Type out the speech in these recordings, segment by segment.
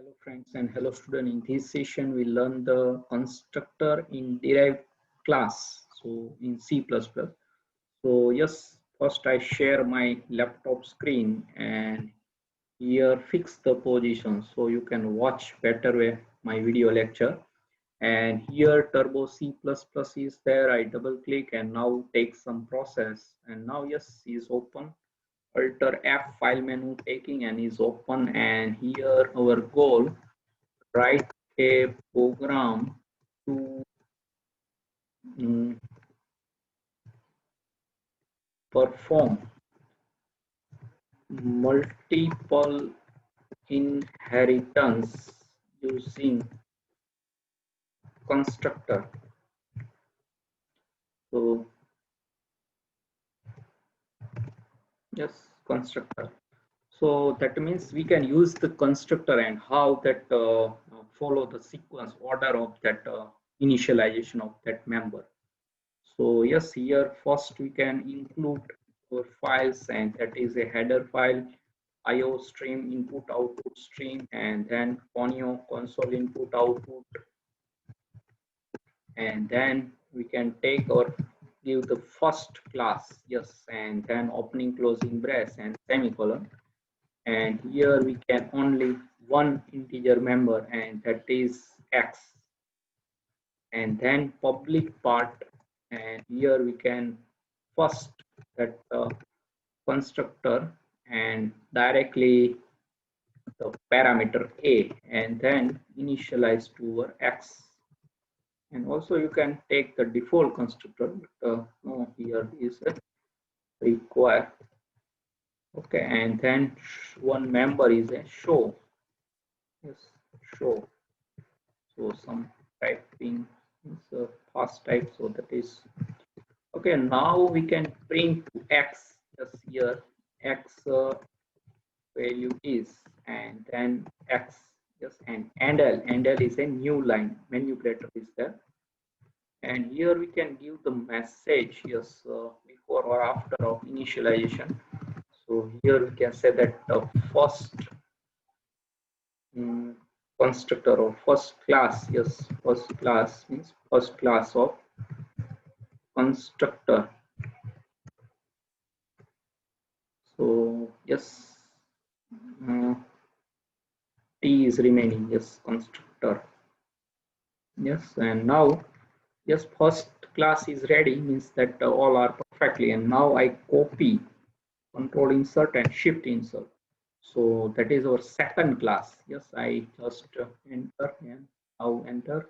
Hello friends and hello student. In this session we learn the constructor in derived class, so in C++. So yes, first I share my laptop screen and here fix the position so you can watch better way my video lecture. And here turbo C++ is there. I double click and now take some process, and now yes is open. Alter F file menu taking and is open, and here our goal, write a program to perform multiple inheritance using constructor. So yes, constructor. So that means we can use the constructor and how that follow the sequence order of that initialization of that member. So yes, here first we can include our files, and that is a header file, IO stream, input output stream, and then conio console input output, and then we can take or give the first class, yes, and then opening closing brace and semicolon, and here we can only one integer member, and that is x, and then public part, and here we can first that constructor and directly the parameter a, and then initialize to our x. And also you can take the default constructor, but no, here is a require. Okay, and then one member is a show. Yes, show. So some typing is a fast type, so that is okay. Now we can print to x. Yes, here x value is, and then x, yes, and handle is a new line, manipulator is there, and here we can give the message, yes, before or after of initialization. So here we can say that the first constructor or first class, yes, first class means first class of constructor. So yes, T is remaining, yes, constructor. Yes, and now yes, first class is ready, means that all are perfectly, and now I copy, control insert and shift insert. So that is our second class. Yes, I just enter and now enter,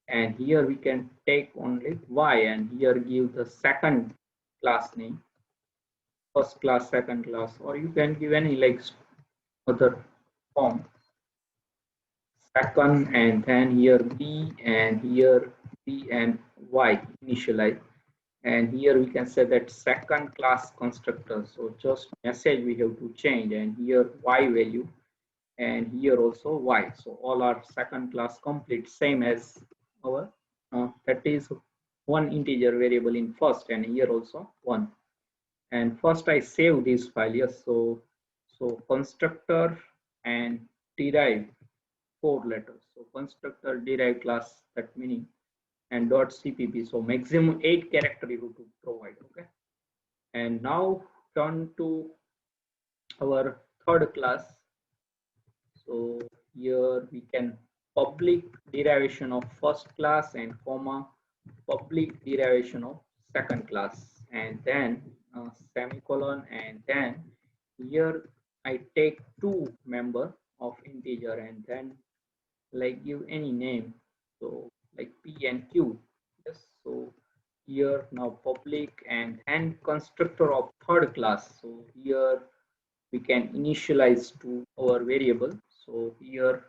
and here we can take only y, and here give the second class name, first class, second class, or you can give any like other form, second, and then here b, and here b and y initialize, and here we can say that second class constructor. So just message we have to change, and here y value, and here also y. So all are second class complete, same as our that is one integer variable in first, and here also one. And first I save this file. Yes, so constructor and derive, 4 letters. So constructor derived class, that meaning, and dot cpp. So maximum 8 character you have to provide. Okay, and now turn to our third class. So here we can public derivation of first class and comma public derivation of second class, and then semicolon, and then here I take 2 member of integer, and then like give any name, so like p and q. Yes, so here now public and constructor of third class. So here we can initialize to our variable. So here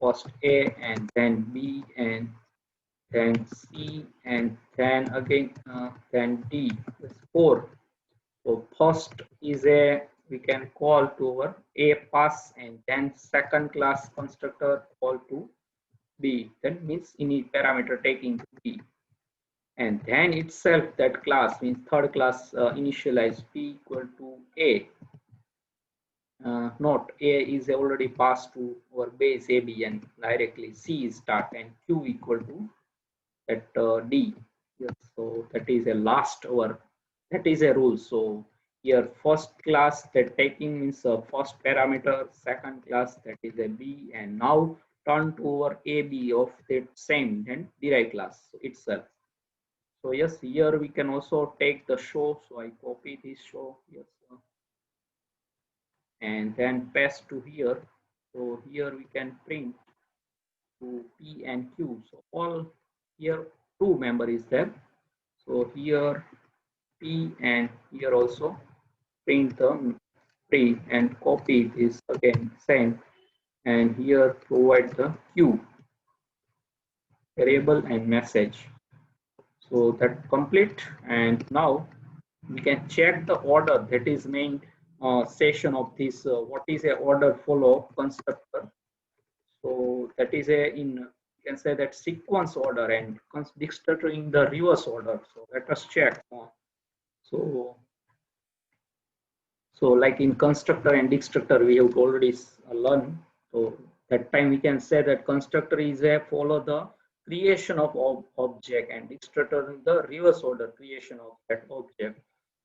first a, and then b, and then c, and then again then d. That's 4. So first is a, we can call to our a pass, and then second class constructor call to b. That means any parameter taking to b, and then itself that class means third class initialize p equal to a. Note a is already passed to our base AB and directly C is start and Q equal to that D. Yes, so that is a last our, that is a rule. So here first class that taking means first parameter, second class that is a B, and now turn to our AB of that same then derived class itself. So yes, here we can also take the show. So I copy this show, yes, and then paste to here. So here we can print to P and Q. So all here two member is there. So here P and here also print the P and copy this again same, and here provide the Q variable and message. So that complete, and now we can check the order, that is main session of this what is a order follow constructor. So that is a in you can say that sequence order and constructor in the reverse order. So let us check. So so like in constructor and destructor we have already learned. So that time we can say that constructor is a follow the creation of object and destructor in the reverse order creation of that object.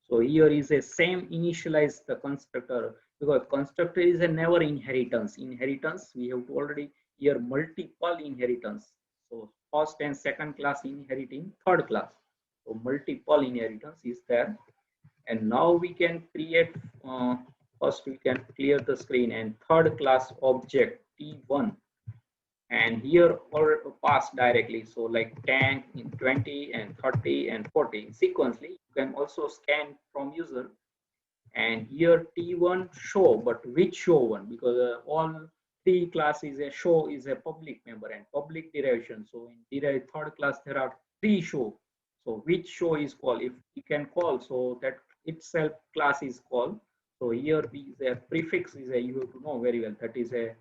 So here is a same initialize the constructor, because constructor is a never inheritance. Inheritance we have already here multiple inheritance. So first and second class inheriting third class. So multiple inheritance is there. And now we can create first we can clear the screen and third class object T1, and here or pass directly. So like 10 in 20 and 30 and 40 sequentially. You can also scan from user, and here T1 show, but which show one, because all three class is a show is a public member and public derivation. So in derived third class there are three show. So which show is called, if you can call, so that itself class is called. So here is a prefix is a, you have to know very well, that is a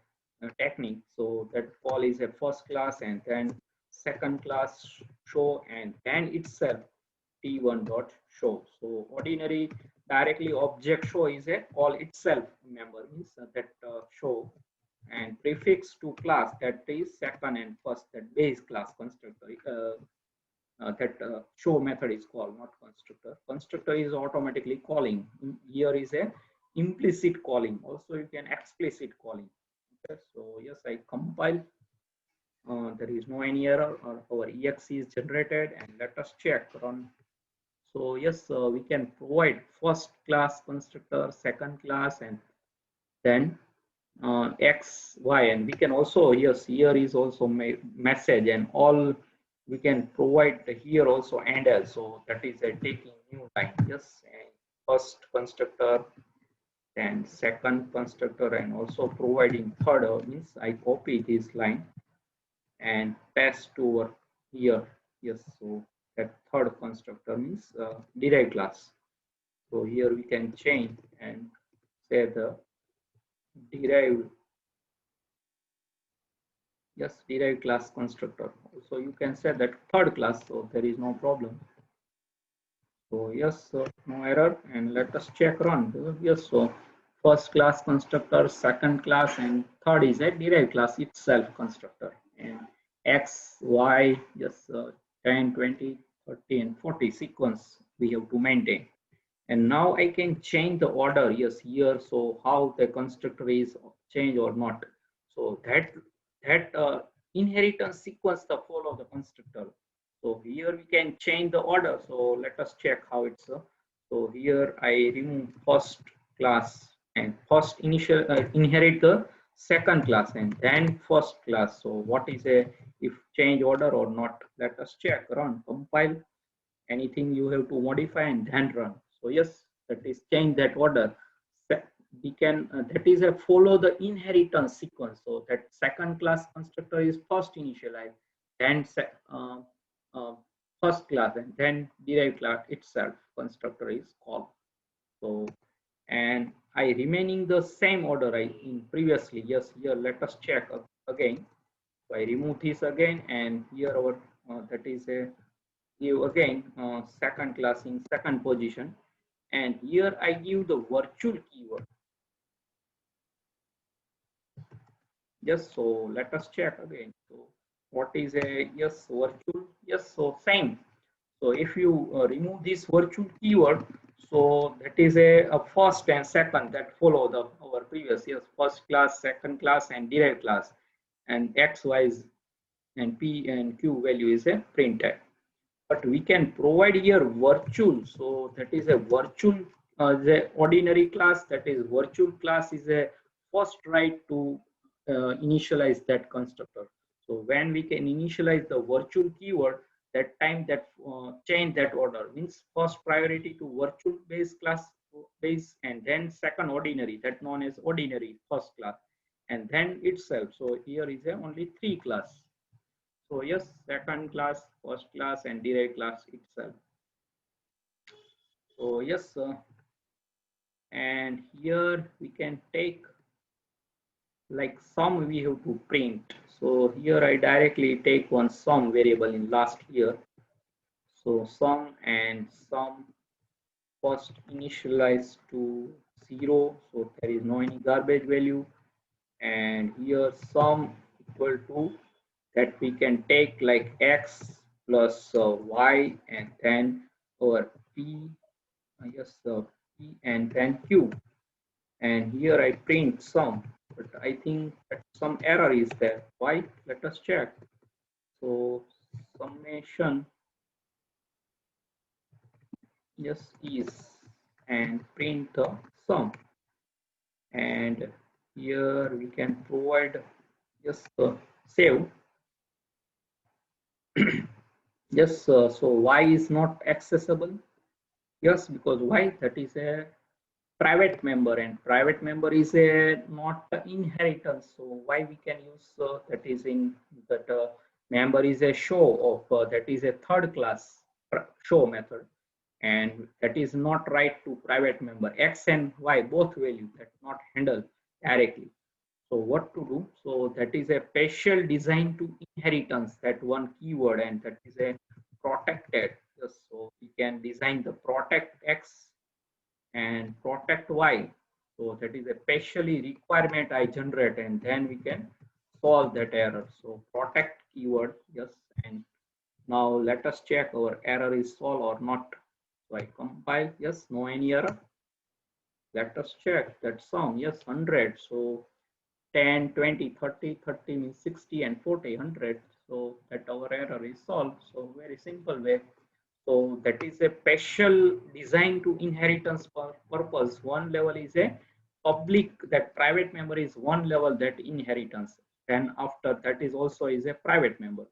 technique. So that call is a first class and then second class show and then itself T1 dot show. So ordinary directly object show is a call itself member, means that show, and prefix to class that is second and first, that base class constructor. That show method is called, not constructor. Constructor is automatically calling. Here is a implicit calling. Also you can explicit calling. Okay, so yes, I compile. There is no any error, or our exe is generated, and let us check run. So yes, we can provide first class constructor, second class, and then x, y, and we can also, yes, here is also message and all we can provide here also and else. So that is a taking new line. Yes, and first constructor, then second constructor, and also providing third means I copy this line and paste over here. Yes, so that third constructor means derived class. So here we can change and say the derived, yes, derived class constructor. So you can say that third class, so there is no problem. So yes, so no error, and let us check run. Yes, so first class constructor, second class, and third is a derived class itself constructor. And x, y, yes, 10, 20, 30, and 40 sequence we have to maintain. And now I can change the order, yes, here. So how the constructor is changed or not. So that inheritance sequence the follow the constructor. So here we can change the order. So let us check how it's. So here I remove first class and first initial inherit the second class and then first class. So what is a if change order or not? Let us check. Run, compile. Anything you have to modify and then run. So yes, that is change that order. We can that is a follow the inheritance sequence. So that second class constructor is first initialized, then uh, first class, and then derived class itself constructor is called. So and I remaining the same order I in previously. Yes, here let us check again. So I remove this again, and here our that is a give again second class in second position, and here I give the virtual keyword. Yes, so let us check again. So what is a yes virtual? Yes, so same. So if you remove this virtual keyword, so that is a first and second that follow the our previous yes first class, second class, and derived class, and x, y, and p and q value is a printed. But we can provide here virtual, so that is a virtual the ordinary class, that is virtual class is a first right to initialize that constructor. So when we can initialize the virtual keyword, that time that change that order means first priority to virtual base class base, and then second ordinary, that known as ordinary first class, and then itself. So here is a only three class. So yes, second class, first class, and derived class itself. So yes, and here we can take like sum we have to print. So here I directly take one sum variable in last here. So sum, and sum first initialized to 0. So there is no any garbage value. And here sum equal to that we can take like x plus y, and then our p, yes, p, and then q. And here I print sum, but I think that some error is there. Why? Let us check. So summation, yes, is, and print the sum. And here we can provide just save. Yes, so y is not accessible. Yes, because y, that is a private member, and private member is a not inheritance. So why we can use that is in that member is a show of that is a third class show method, and that is not right to private member x and y both value that not handle directly. So what to do? So that is a special design to inheritance, that one keyword, and that is a protected. Yes, so we can design the protect x and protect y. So that is a specially requirement I generate, and then we can solve that error. So protect keyword, yes. And now let us check our error is solved or not. So I compile, yes, no any error. Let us check that sum, yes, 100. So 10, 20, 30, 30 means 60, and 40, 100. So that our error is solved. So very simple way. So that is a special design to inheritance purpose. One level is a public, that private member is one level that inheritance. Then after that is also is a private member.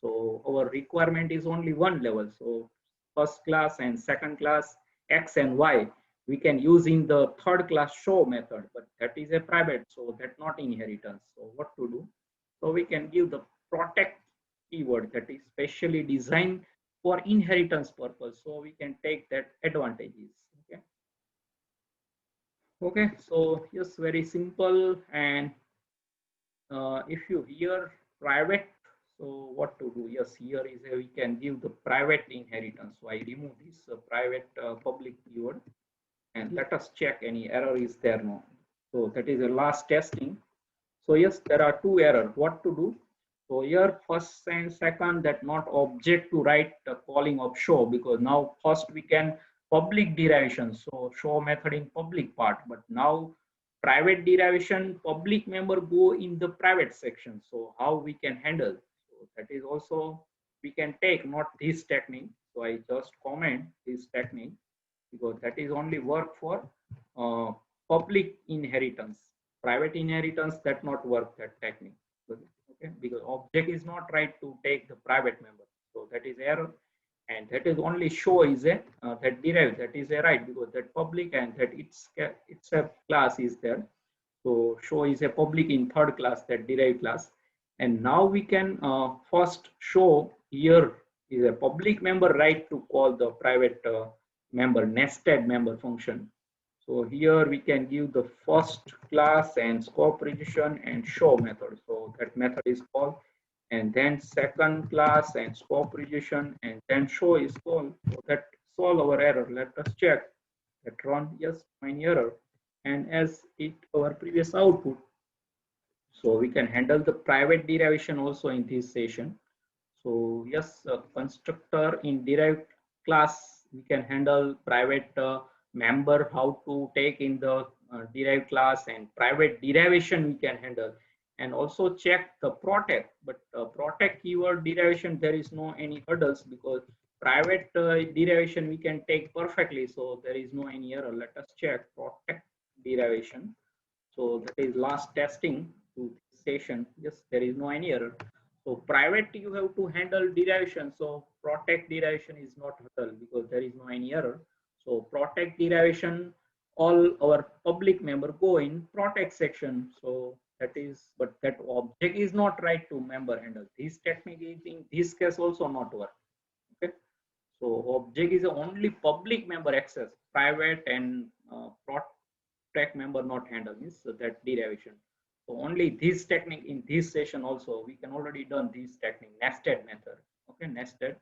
So our requirement is only one level. So first class and second class x and y we can use in the third class show method, but that is a private, so that not inheritance. So what to do? So we can give the protect keyword that is specially designed for inheritance purpose. So we can take that advantages. Okay. Okay. So yes, very simple. And if you hear private, so what to do? Yes, here is a, we can give the private inheritance. So I remove this private public keyword, and let us check any error is there no. So that is the last testing. So yes, there are two errors. What to do? So here first and second, that not object to write calling of show, because now first we can public derivation. So show method in public part, but now private derivation public member go in the private section. So how we can handle? So that is also we can take not this technique. So I just comment this technique because that is only work for uh, public inheritance. Private inheritance that not work that technique. Okay, because object is not right to take the private member. So that is error, and that is only show is a that derived, that is a right, because that public and that it's a class is there. So show is a public in third class, that derived class. And now we can first show here is a public member right to call the private member nested member function. So here we can give the first class and scope precision and show method. So that method is called, and then second class and scope precision, and then show is called. So that solve our error. Let us check that run, yes, find error. And as it our previous output, So we can handle the private derivation also in this session. So yes, constructor in derived class, we can handle private member, how to take in the derived class, and private derivation we can handle, and also check the protect. But protect keyword derivation, there is no any hurdles because private derivation we can take perfectly. So there is no any error. Let us check protect derivation. So that is last testing to this session. Yes, there is no any error. So private you have to handle derivation. So protect derivation is not handled because there is no any error. So protect derivation, all our public member go in protect section. So that is, but that object is not right to member handle. This technique is in this case also not work. Okay. So object is only public member access, private and protect member not handle means that derivation. So only this technique in this session also we can already done this technique nested method. Okay, nested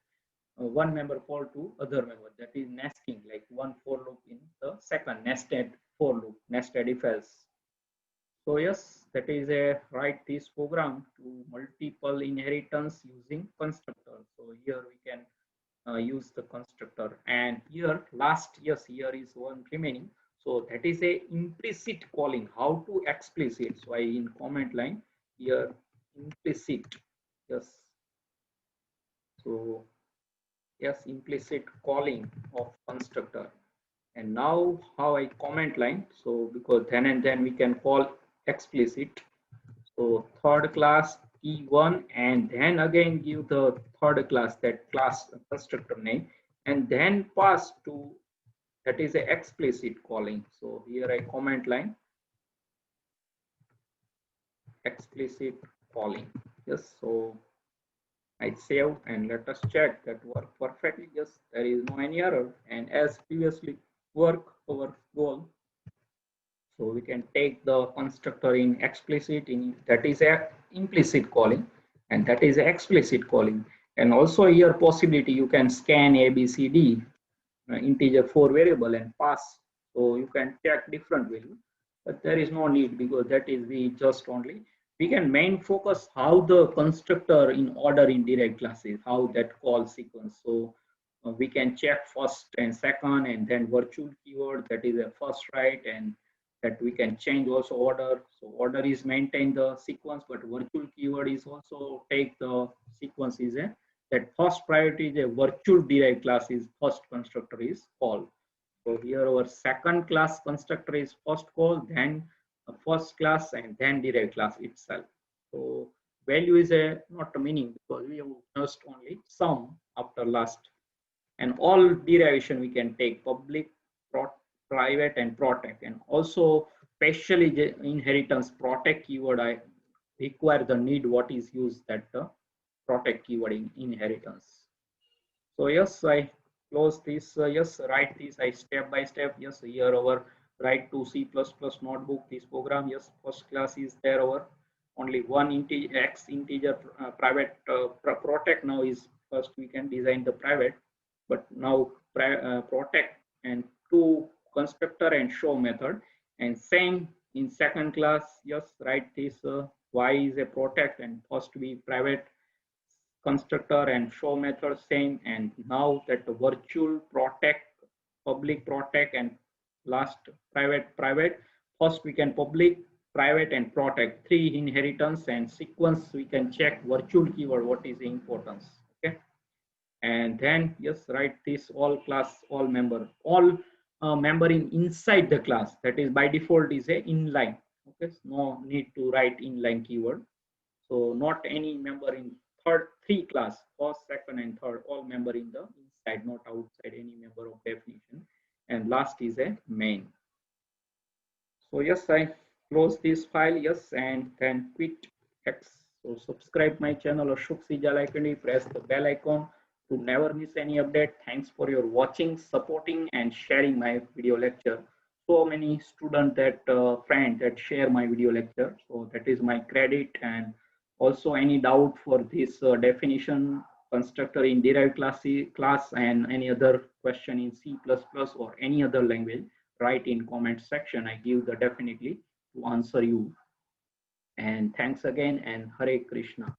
one member call to other member, that is nesting, like one for loop in the second nested for loop, nested if else. So yes, that is a write this program to multiple inheritance using constructor. So here we can use the constructor, and here last, yes, here is one remaining. So that is a implicit calling, how to explicit. So I in comment line here implicit. Yes, so yes, implicit calling of constructor. And now how I comment line, so because then and then we can call explicit. So third class T1, and then again give the third class, that class constructor name, and then pass to, that is a explicit calling. So here I comment line explicit calling. Yes, so I save and let us check that work perfectly. Yes, there is no any error, and as previously work our goal. So we can take the constructor in explicit, in that is a implicit calling, and that is a explicit calling. And also here possibility you can scan A, B, C, D integer 4 variable and pass. So you can check different value, but there is no need because that is we just only, we can main focus how the constructor in order in derived classes, how that call sequence. So we can check first and second, and then virtual keyword, that is a first, right, and that we can change also order. So order is maintain the sequence, but virtual keyword is also take the sequence is a, that first priority is a virtual derived class is first constructor is call. So here our second class constructor is first call, then first class, and then derived class itself. So value is a not a meaning because we have just only sum after last, and all derivation we can take public, private, and protect, and also specially the inheritance protect keyword I require the need what is used that protect keyword in inheritance. So yes, I close this. Yes, write this. I step by step. Yes, here our write to C++ notebook. This program. Yes, first class is there. Our only one integer x integer private protect now is first we can design the private, but now protect and two constructor and show method, and same in second class. Yes, write this. Y is a protect and first be private constructor and show method same, and now that the virtual protect, public protect, and last private, first we can public, private, and protect, three inheritance and sequence we can check virtual keyword what is the importance. Okay, and then yes, write this all class all member, all member in inside the class, that is by default is a inline. Okay, no need to write inline keyword. So not any member in third three class, first, second, and third, all member in the inside, not outside any member of definition. And last is a main. So yes, I close this file, yes, and then quit X. So subscribe my channel or press the bell icon to never miss any update. Thanks for your watching, supporting, and sharing my video lecture. So many students that friend that share my video lecture, so that is my credit. And also any doubt for this definition constructor in derived class and any other question in C++ or any other language, write in comment section. I give the definitely to answer you. And thanks again, and Hare Krishna.